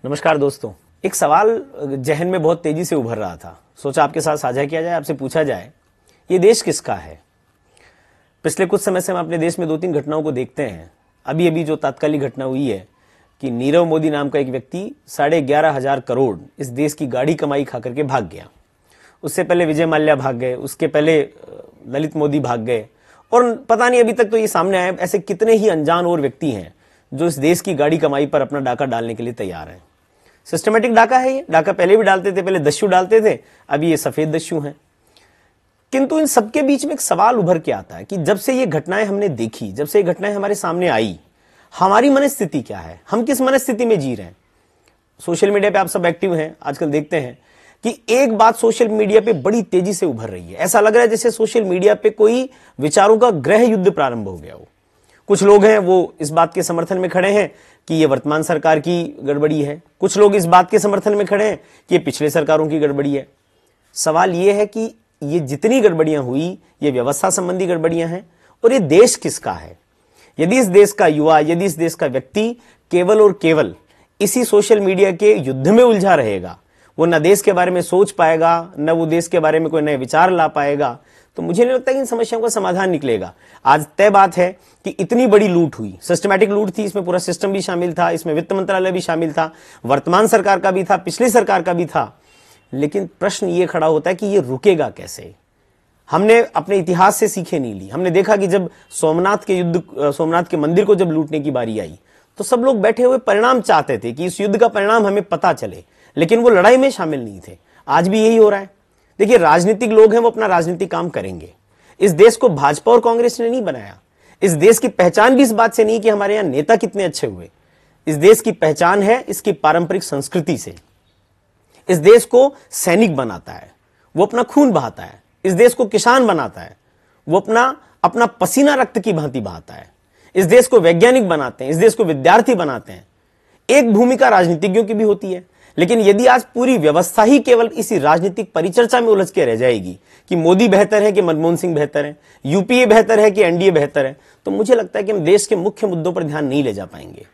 नमस्कार दोस्तों। एक सवाल जहन में बहुत तेजी से उभर रहा था, सोचा आपके साथ साझा किया जाए, आपसे पूछा जाए ये देश किसका है। पिछले कुछ समय से हम अपने देश में 2-3 घटनाओं को देखते हैं। अभी अभी जो तात्कालिक घटना हुई है कि नीरव मोदी नाम का एक व्यक्ति 11,500 करोड़ इस देश की गाड़ी कमाई खा करके भाग गया। उससे पहले विजय माल्या भाग गए, उसके पहले ललित मोदी भाग गए, और पता नहीं अभी तक तो ये सामने आए ऐसे कितने ही अनजान और व्यक्ति हैं जो इस देश की गाड़ी कमाई पर अपना डाका डालने के लिए तैयार हैं। सिस्टमेटिक डाका है ये। डाका पहले भी डालते थे, पहले दस्यु डालते थे, अभी ये सफेद दस्यु हैं। किंतु इन सबके बीच में एक सवाल उभर के आता है कि जब से ये घटनाएं हमने देखी, जब से ये घटनाएं हमारे सामने आई, हमारी मनस्थिति क्या है, हम किस मनस्थिति में जी रहे हैं। सोशल मीडिया पे आप सब एक्टिव हैं, आजकल देखते हैं कि एक बात सोशल मीडिया पे बड़ी तेजी से उभर रही है। ऐसा लग रहा है जैसे सोशल मीडिया पे कोई विचारों का गृह युद्ध प्रारंभ हो गया हो। कुछ लोग हैं वो इस बात के समर्थन में खड़े हैं कि ये वर्तमान सरकार की गड़बड़ी है, कुछ लोग इस बात के समर्थन में खड़े हैं कि ये पिछले सरकारों की गड़बड़ी है। सवाल ये है कि ये जितनी गड़बड़ियां हुई ये व्यवस्था संबंधी गड़बड़ियां हैं, और ये देश किसका है। यदि इस देश का युवा, यदि इस देश का व्यक्ति केवल और केवल इसी सोशल मीडिया के युद्ध में उलझा रहेगा, वो न देश के बारे में सोच पाएगा, न वो देश के बारे में कोई नए विचार ला पाएगा, तो मुझे नहीं लगता कि इन समस्याओं का समाधान निकलेगा। आज तय बात है कि इतनी बड़ी लूट हुई, सिस्टमैटिक लूट थी, इसमें पूरा सिस्टम भी शामिल था, इसमें वित्त मंत्रालय भी शामिल था, वर्तमान सरकार का भी था, पिछली सरकार का भी था। लेकिन प्रश्न ये खड़ा होता है कि ये रुकेगा कैसे। हमने अपने इतिहास से सीखे नहीं ली। हमने देखा कि जब सोमनाथ के मंदिर को जब लूटने की बारी आई तो सब लोग बैठे हुए परिणाम चाहते थे कि इस युद्ध का परिणाम हमें पता चले, लेकिन वो लड़ाई में शामिल नहीं थे। आज भी यही हो रहा है। देखिए, राजनीतिक लोग हैं, वो अपना राजनीतिक काम करेंगे। इस देश को भाजपा और कांग्रेस ने नहीं बनाया। इस देश की पहचान भी इस बात से नहीं कि हमारे यहां नेता कितने अच्छे हुए। इस देश की पहचान है इसकी पारंपरिक संस्कृति से। इस देश को सैनिक बनाता है, वो अपना खून बहाता है। इस देश को किसान बनाता है, वो अपना पसीना रक्त की भांति बहाता है। इस देश को वैज्ञानिक बनाते हैं, इस देश को विद्यार्थी बनाते हैं। एक भूमिका राजनीतिज्ञों की भी होती है। लेकिन यदि आज पूरी व्यवस्था ही केवल इसी राजनीतिक परिचर्चा में उलझ के रह जाएगी कि मोदी बेहतर है कि मनमोहन सिंह बेहतर है, यूपीए बेहतर है कि एनडीए बेहतर है, तो मुझे लगता है कि हम देश के मुख्य मुद्दों पर ध्यान नहीं ले जा पाएंगे।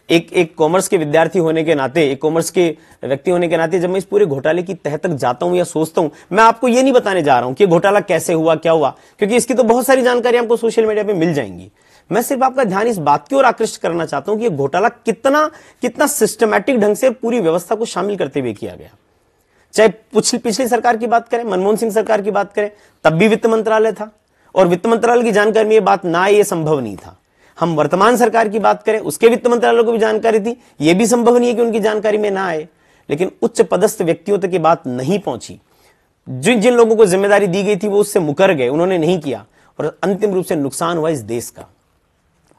एक कॉमर्स के विद्यार्थी होने के नाते, एक कॉमर्स के व्यक्ति होने के नाते जब मैं इस पूरे घोटाले की तह तक जाता हूं या सोचता हूं, मैं आपको ये नहीं बताने जा रहा हूं कि घोटाला कैसे हुआ, क्या हुआ, क्योंकि इसकी तो बहुत सारी जानकारी आपको सोशल मीडिया पे मिल जाएंगी। मैं सिर्फ आपका ध्यान इस बात की ओर आकृष्ट करना चाहता हूं कि ये घोटाला कितना सिस्टमैटिक ढंग से पूरी व्यवस्था को शामिल करते हुए किया गया। चाहे पिछली सरकार की बात करें, मनमोहन सिंह सरकार की बात करें, तब भी वित्त मंत्रालय था और वित्त मंत्रालय की जानकारी में ये बात ना आए, ये संभव नहीं था। हम वर्तमान सरकार की बात करें, उसके वित्त मंत्रालय को भी जानकारी थी, यह भी संभव नहीं है कि उनकी जानकारी में ना आए। लेकिन उच्च पदस्थ व्यक्तियों तक ये बात नहीं पहुंची। जिन लोगों को जिम्मेदारी दी गई थी वो उससे मुकर गए, उन्होंने नहीं किया, और अंतिम रूप से नुकसान हुआ इस देश का।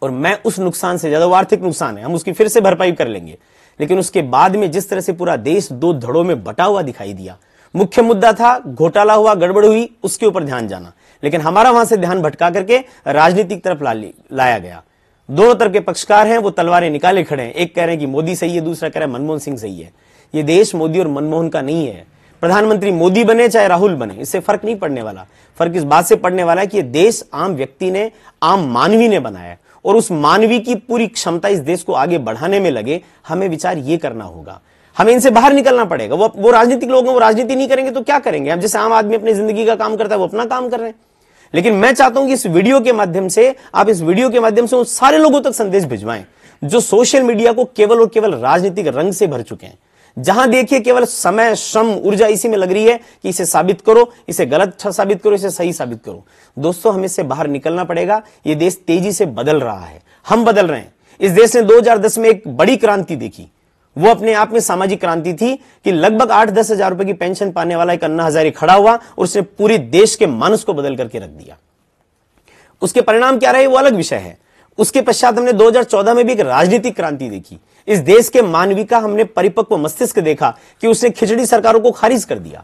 और मैं उस नुकसान से ज्यादा, वो आर्थिक नुकसान है, हम उसकी फिर से भरपाई कर लेंगे, लेकिन उसके बाद में जिस तरह से पूरा देश दो धड़ों में बटा हुआ दिखाई दिया। मुख्य मुद्दा था घोटाला हुआ, गड़बड़ हुई, उसके ऊपर ध्यान जाना, लेकिन हमारा वहां से ध्यान भटका करके राजनीतिक तरफ लाया गया। दोनों तरफ के पक्षकार हैं, वो तलवारें निकाले खड़े हैं। एक कह रहे हैं कि मोदी सही है, दूसरा कह रहा है मनमोहन सिंह सही है। ये देश मोदी और मनमोहन का नहीं है। प्रधानमंत्री मोदी बने चाहे राहुल बने, इससे फर्क नहीं पड़ने वाला। फर्क इस बात से पड़ने वाला है कि ये देश आम व्यक्ति ने, आम मानवी ने बनाया है, और उस मानवी की पूरी क्षमता इस देश को आगे बढ़ाने में लगे। हमें विचार ये करना होगा, हमें इनसे बाहर निकलना पड़ेगा। वो राजनीतिक लोग हैं, वो राजनीति नहीं करेंगे तो क्या करेंगे। अब जैसे आम आदमी अपनी जिंदगी का काम करता है, वो अपना काम कर रहे हैं। लेकिन मैं चाहता हूं कि इस वीडियो के माध्यम से उन सारे लोगों तक संदेश भिजवाएं जो सोशल मीडिया को केवल और केवल राजनीतिक रंग से भर चुके हैं। जहां देखिए केवल समय, श्रम, ऊर्जा इसी में लग रही है कि इसे साबित करो, इसे गलत साबित करो, इसे सही साबित करो। दोस्तों, हमें इससे बाहर निकलना पड़ेगा। यह देश तेजी से बदल रहा है, हम बदल रहे हैं। इस देश ने 2010 में एक बड़ी क्रांति देखी। वो अपने आप में सामाजिक क्रांति थी कि लगभग 8-10 हजार रुपए की पेंशन पाने वाला एक अन्ना हजारे खड़ा हुआ और उसने पूरे देश के मानस को बदल करके रख दिया। उसके परिणाम क्या रहे वो अलग विषय है। उसके पश्चात हमने 2014 में भी एक राजनीतिक क्रांति देखी। इस देश के मानवी का हमने परिपक्व मस्तिष्क देखा कि उसने खिचड़ी सरकारों को खारिज कर दिया।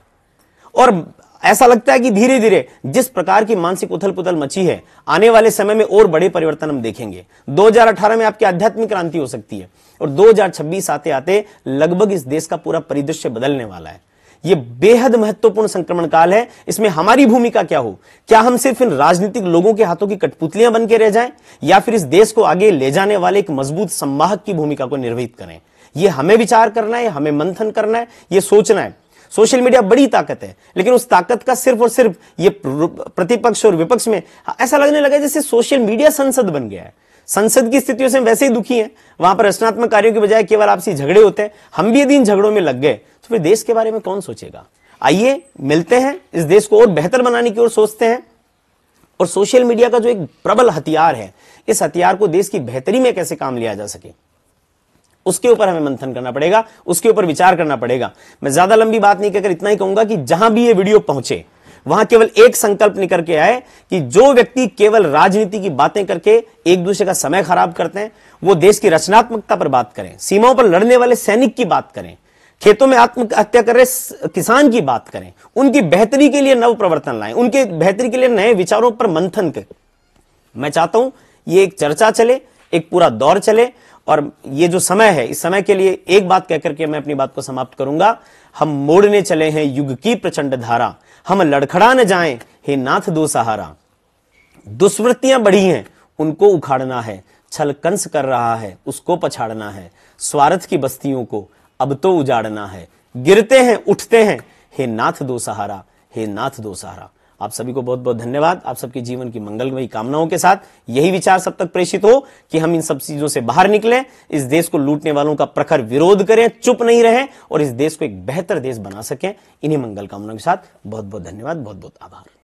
और ऐसा लगता है कि धीरे धीरे जिस प्रकार की मानसिक उथल पुथल मची है, आने वाले समय में और बड़े परिवर्तन हम देखेंगे। 2018 में आपकी आध्यात्मिक क्रांति हो सकती है और 2026 आते आते लगभग इस देश का पूरा परिदृश्य बदलने वाला है। यह बेहद महत्वपूर्ण संक्रमण काल है। इसमें हमारी भूमिका क्या हो? क्या हम सिर्फ इन राजनीतिक लोगों के हाथों की कठपुतलियां बन के रह जाएं, या फिर इस देश को आगे ले जाने वाले एक मजबूत संवाहक की भूमिका को निर्वहित करें? ये हमें विचार करना है, हमें मंथन करना है, ये सोचना है। सोशल मीडिया बड़ी ताकत है, लेकिन उस ताकत का सिर्फ और सिर्फ ये प्रतिपक्ष और विपक्ष में ऐसा लगने लगा जैसे सोशल मीडिया संसद बन गया है। संसद की स्थितियों से वैसे ही दुखी हैं, वहां पर रचनात्मक कार्यों के बजाय केवल आपसी झगड़े होते हैं। हम भी यदि इन झगड़ों में लग गए तो फिर देश के बारे में कौन सोचेगा। आइए मिलते हैं, इस देश को और बेहतर बनाने की ओर सोचते हैं, और सोशल मीडिया का जो एक प्रबल हथियार है, इस हथियार को देश की बेहतरी में कैसे काम लिया जा सके, उसके ऊपर हमें मंथन करना पड़ेगा, उसके ऊपर विचार करना पड़ेगा। मैं ज्यादा लंबी बात नहीं कहकर इतना ही कहूंगा कि जहां भी ये वीडियो पहुंचे वहां केवल एक संकल्प निकल के आए कि जो व्यक्ति केवल राजनीति की बातें करके एक दूसरे का समय खराब करते हैं, वो देश की रचनात्मकता पर बात करें, सीमाओं पर लड़ने वाले सैनिक की बात करें, खेतों में आत्महत्या कर रहे किसान की बात करें, उनकी बेहतरी के लिए नव प्रवर्तन लाएं, उनके बेहतरी के लिए नए विचारों पर मंथन करें। मैं चाहता हूं ये एक चर्चा चले, एक पूरा दौर चले, और ये जो समय है, इस समय के लिए एक बात कहकर के मैं अपनी बात को समाप्त करूंगा। हम मोड़ने चले हैं युग की प्रचंड धारा, हम लड़खड़ा न जाएं, हे नाथ दो सहारा। दुष्वृत्तियां बढ़ी हैं, उनको उखाड़ना है, छल कंस कर रहा है, उसको पछाड़ना है, स्वार्थ की बस्तियों को अब तो उजाड़ना है। गिरते हैं उठते हैं, हे नाथ दो सहारा, हे नाथ दो सहारा। आप सभी को बहुत बहुत धन्यवाद। आप सबके जीवन की मंगलमयी कामनाओं के साथ यही विचार सब तक प्रेषित हो कि हम इन सब चीजों से बाहर निकलें, इस देश को लूटने वालों का प्रखर विरोध करें, चुप नहीं रहें, और इस देश को एक बेहतर देश बना सकें। इन्हीं मंगल कामनाओं के साथ बहुत बहुत धन्यवाद, बहुत बहुत आभार।